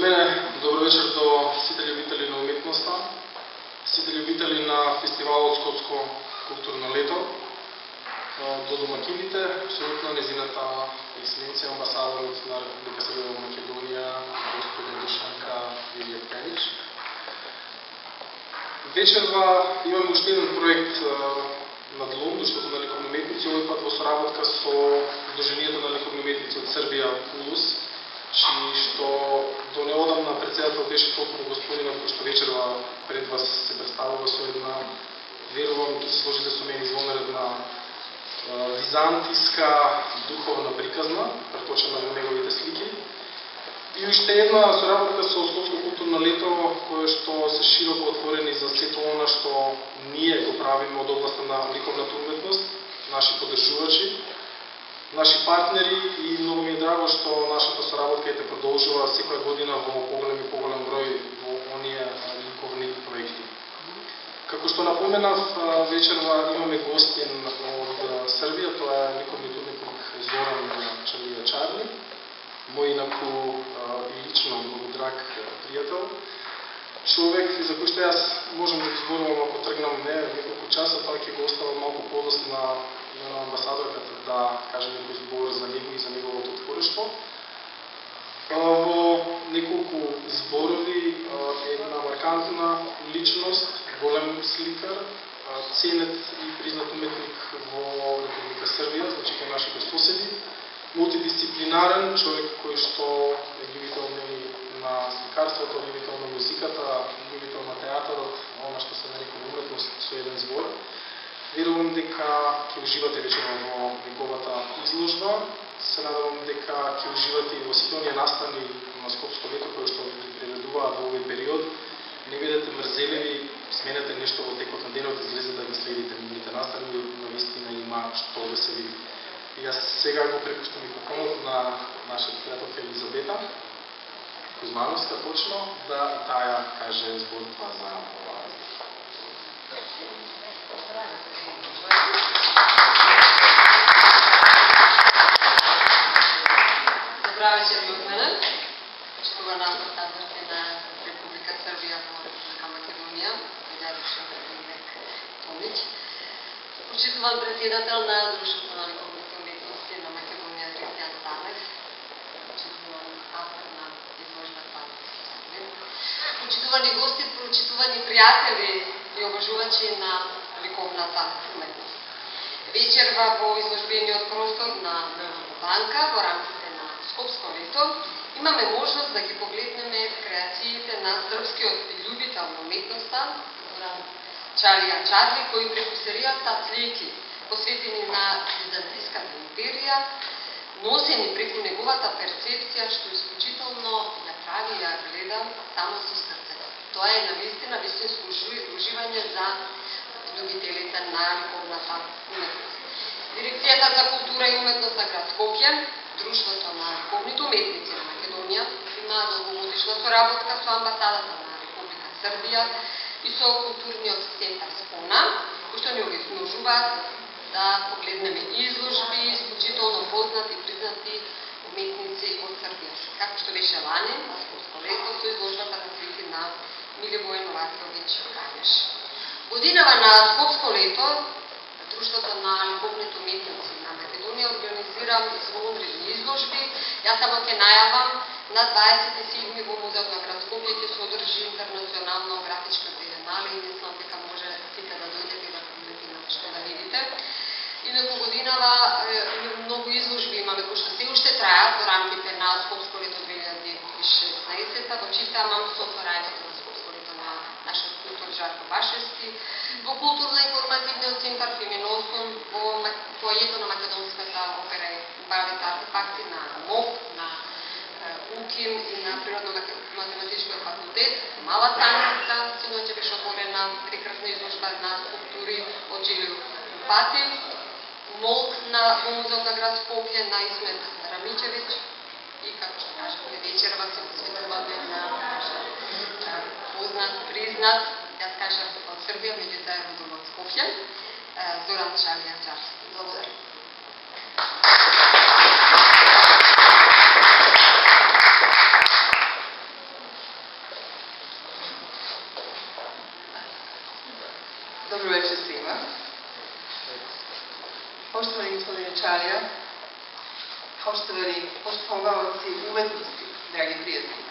мене добро вечер до сите љубители на уметноста, сите љубители на фестивалот Скопско културно лето, до домакините, абсолютно незината екселенција амбасадорот на Република Србија во Македонија, господин Душанка Илијевкевич. Вечерва имаме уште еден проект на ДЛУМ, Друштвото на ликовни уметници, овој пат во соработка со Сдруженијето на ликовни уметници од Србија Пулус, што до неодамна председател беше токму господинот кој што вечерва пред вас се представува со една, верувам, ќе се сложите со мене, извонредна византиска духовна приказна, преточена во неговите слики. И уште една соработка со Скопско културно лето, кое што се широко отворени за сето она што ние го правиме од областта на ликовната уметност, наши поддржувачи, наши партнери, и многу ми е драго што нашата соработка ете продолжува секоја година во поголем и поголем број во оние ликовни проекти. Како што напоменав, вечерва имаме гостин од Србија, тоа е ликовниот уметник Зоран Чалија Чарли, мој инаку и лично многу драг пријател, човек за кој што јас можам да изборувам ако тргнам неколку часа, тоа ќе го оставам малку подост на амбасадорката да каже некој збор за него и за неговото творештво. Во неколку зборови една маркантна личност, голем сликар, ценет и признат уметник во Република Србија, значи кај нашите соседи, мултидисциплинарен човек кој што е љубител на сликарството, љубител на музиката, љубител на театарот, она што се нарекува уметност со еден збор. Верувам дека ќе уживате вечерва во неговата изложба. Се надевам дека ќе уживате и во сите оние настани на Скопско лето кои што ги преведуваат во овој период. Не бидете мрзеливи, сменете нешто во текот на денот, излезете да ги следите нивните настани, навистина има што да се види. И јас сега го препуштам микрофонот на нашата пријателка Елизабета Кузмановска, точно, да таа каже зборува за ова. Добра вечер и од мене. Почитувана амбасадорка на Република Србија во Република Македонија, Илијевич Томич. Почитуван председател на Друштвото на ликовните уметности на Македонија Кристијан Станев. Почитуван автор на изложбата Чарли. Почитувани гости, почитувани пријатели и обожувачи на ликовната уметност. Вечерва во изложбениот простор на Мелната банка во рамките на Скопско лето имаме можност да ги погледнеме креациите на српскиот љубител на уметноста Зоран Чалија Чарли, кои преку серијата слики посветени на Византиската империја, носени преку неговата перцепција, што исклучително ја прави и ја гледа само со срцето. Тоа е навистина вистинско уживање за љубителите на ликовната уметност. Дирекцијата за култура и уметност на град Скопје, Друштвото на ликовните уметници на Македонија, има долгогодишна соработка со амбасадата на Република Србија и со културниот центар Спона, кои што ни овозможуваат да погледнеме изложби, исклучително познати и признати уметници од Србија. Како што беше лани, на Скопско лето, со изложбата на слики на Миливој Новаковиќ Ганеш. Годинава на Скопско лето, Друштвото на ликовните уметници на Македонија организира извонредни изложби. Јас само ќе најавам, на 27 во музеот на град Скопје ќе се одржи интернационално графичка биенале и мислам дека може сите да дојдете и да видите што да видите. Инаку годинава многу изложби имаме кои што се уште трајат во рамките на Скопско лето 2016, во чиста мам со отворањето на Скопско лето на нашиот култур Жарко Башевски, во културно-информативниот центар Феминосум, во фоајето на Македонската опера и балет артефакти на МОК, на УКИМ и на Природно-математичкиот факултет, Мала Станица, синоќа беше отворена прекрасна изложба на скулптури од Жилио Пати, МОЛК во музеот на град Скопје на Исмет Рамичевиќ и, како што кажавме, вечерва се посветуваме на познат, признат, јас кажав од Србија, меѓутоа е родом од Скопје, Зоран Чалија Чарли. Благодарам. Dobro večer svima. Poštovani gospodine Čarija, poštovani poštovaoci umetnosti, dragi prijatelji.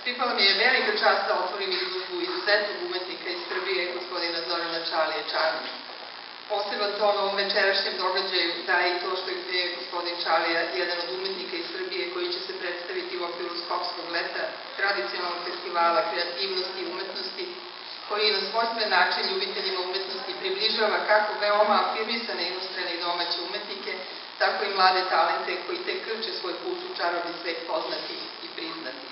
Pripala mi je velika čast da otvorim izložbu izuzetnog umetnika iz Srbije, gospodina Zorana Čalije Čarija. Poseban ton ovom večerašnjem događaju daje i to što je gospodin Čalija jedan od umetnika iz Srbije koji će se predstaviti u okviru Skopskog leta, tradicionalnog festivala kreativnosti i umetnosti, koji na svojstven način ljubiteljima umetnosti približava kako veoma afirmisane inostrane i domaće umetnike, tako i mlade talente koji tek krče svoj put u čarobni svet poznatih i priznatih.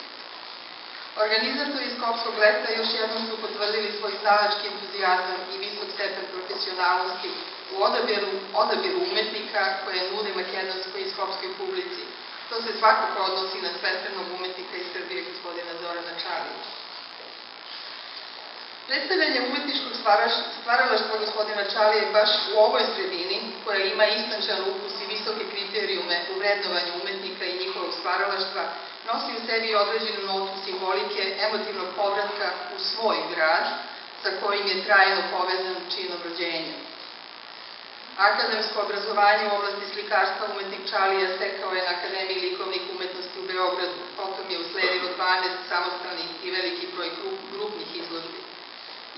Organizatori Skopskog leta još jednom su potvrdili svoj znalački entuzijazam i visok stepen profesionalnosti u odabiru umetnika koje nude makedonskoj i skopskoj publici. To se svakako odnosi na svestrenog umetnika iz Srbije, gospodina Zorana Čalija. Predstavljanje umetničkog stvaralaštva gospodina Čalije baš u ovoj sredini, koja ima istančan ukus i visoke kriterijume u vrednovanju umetnika i njihovog stvaralaštva, nosi u sebi određenu notu simbolike, emotivnog povratka u svoj grad, sa kojim je trajno povezan činom rođenja. Akademsko obrazovanje u oblasti slikarstva umetnik Čalija stekao je na Akademiji likovnih umetnosti u Beogradu, potom je usledilo 12 samostalnih i veliki broj grupnih izložbi.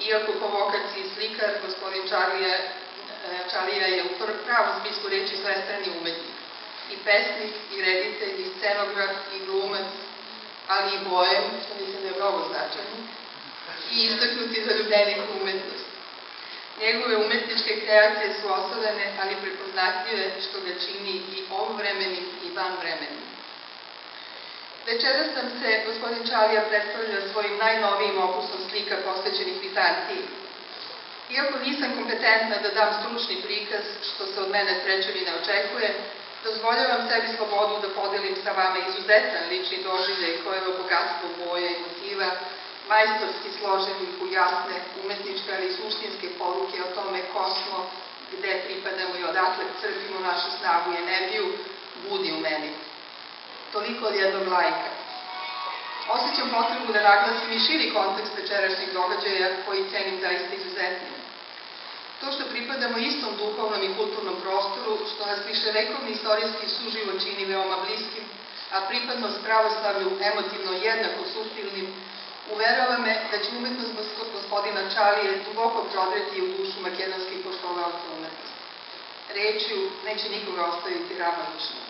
Iako po vokaciji slikar, gospodin Čalija je u pravom smislu reči svestrani umetnik. I pesnik, i reditelj, i scenograf, i glumac, ali i bojem, što mislim da je mnogo značajno, i istaknuti zaljubljenik u umetnost. Njegove umetničke kreacije su osadane, ali prepoznatljive, što ga čini i ovovremenim i vanvremenim. Večeras nam se gospodin Čalija predstavlja svojim najnovijim opusom slika posvećenih Vizantiji. Iako nisam kompetentna da dam stručni prikaz, što se od mene srećom i ne očekuje, dozvoljavam sebi slobodu da podelim sa vama izuzetan lični doživljaj kojevo bogatstvo boja i motiva, majstorski složenih u jasne, umetničke, ali suštinske poruke o tome ko smo, gde pripadamo i odakle crpimo našu snagu i energiju, budi u meni. Toliko od jednog lajka. Osjećam potrebu da naglasim i širi kontekst večerašnjeg događaja koji cenim zaista izuzetnim. To što pripadamo istom duhovnom i kulturnom prostoru, što nas viševekovni istorijski suživot čini veoma bliskim, a pripadnost pravoslavlju emotivno jednako suptilnim, uverava me da će umetnost gospodina Čalije duboko prodreti u dušu makedonskih poštovaoca umetnosti. Rečju neće nikoga ostaviti ravnodušno.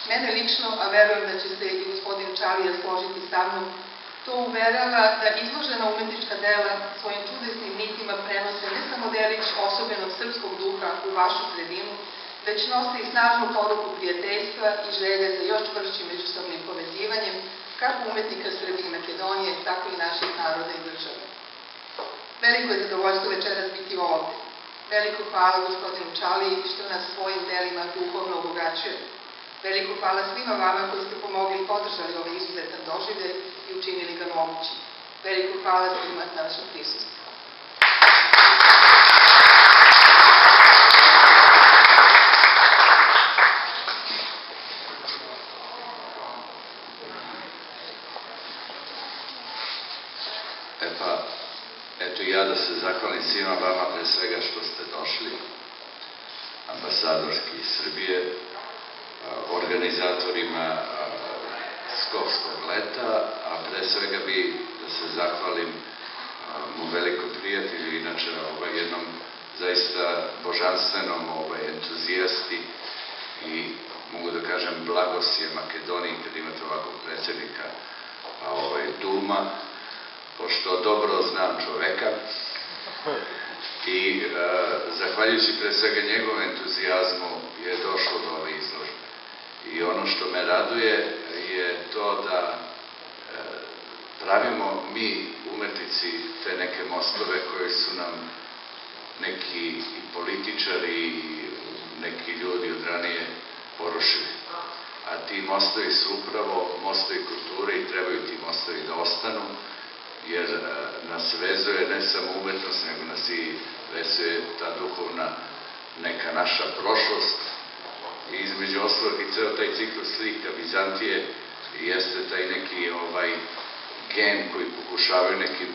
Mene lično, a verujem da će se i gospodin Čalija složiti sa mnom, to uverava da izložena umetnička dela svojim čudesnim nitima prenose ne samo delić osobenog srpskog duha u vašu sredinu, već nose i snažnu poruku prijateljstva i želje za još čvršćim međusobnim povezivanjem, kako umetnika Srbije i Makedonije, tako i naših naroda i država. Veliko je zadovoljstvo večeras biti ovde. Veliko hvala gospodinu Čaliji što nas svojim delima duhovno obogaćuje. Veliko hvala svima vama koji ste pomogli i podržali ovaj izuzetan doživljaj i učinili ga mogućim. Veliko hvala svima na vašem prisustvu. Eto i ja da se zahvalim svima vama pre svega što ste došli, ambasadorski iz Srbije, organizatorima Skopskog leta, a pre svega bi da se zahvalim mu velikom prijatelju, inače jednom zaista božanstvenom entuzijasti i mogu da kažem blagosje Makedoniji kad imate ovakvog predsjednika Duma, pošto dobro znam čoveka i zahvaljujući pre svega njegovom entuzijazmu je došlo do ove izložbe. I ono što me raduje je to da pravimo mi umetnici te neke mostove koji su nam neki i političari i neki ljudi od ranije porušili. A ti mostovi su upravo mostovi kulture i trebaju ti mostovi da ostanu, jer nas vezuje ne samo umetnost, nego nas i vezuje ta duhovna neka naša prošlost. I između ostalog i ceo taj ciklus slika Vizantije jeste taj neki gen koji pokušavaju nekim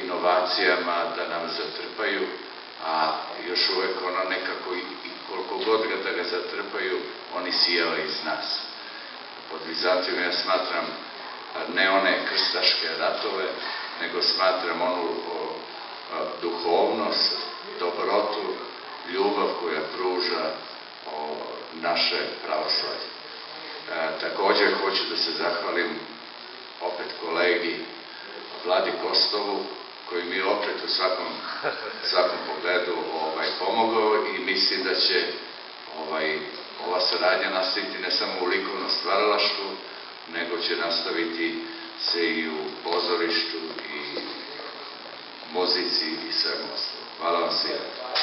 inovacijama da nam zatrpaju, a još uvek ono nekako i koliko god da ga zatrpaju, oni sijao iz nas. Pod Vizantijom ja smatram ne one krstaške ratove, nego smatram onu duhovnost, dobrotu, ljubav koja pruža naše pravoslavlje. Također hoću da se zahvalim opet kolegi Vladi Kostovu, koji mi je opet u svakom pogledu pomogao i mislim da će ova saradnja nastaviti ne samo u likovnom stvaralaštvu, nego će nastaviti se i u pozorištu i muzici i svemu ostalo. Hvala vam svima.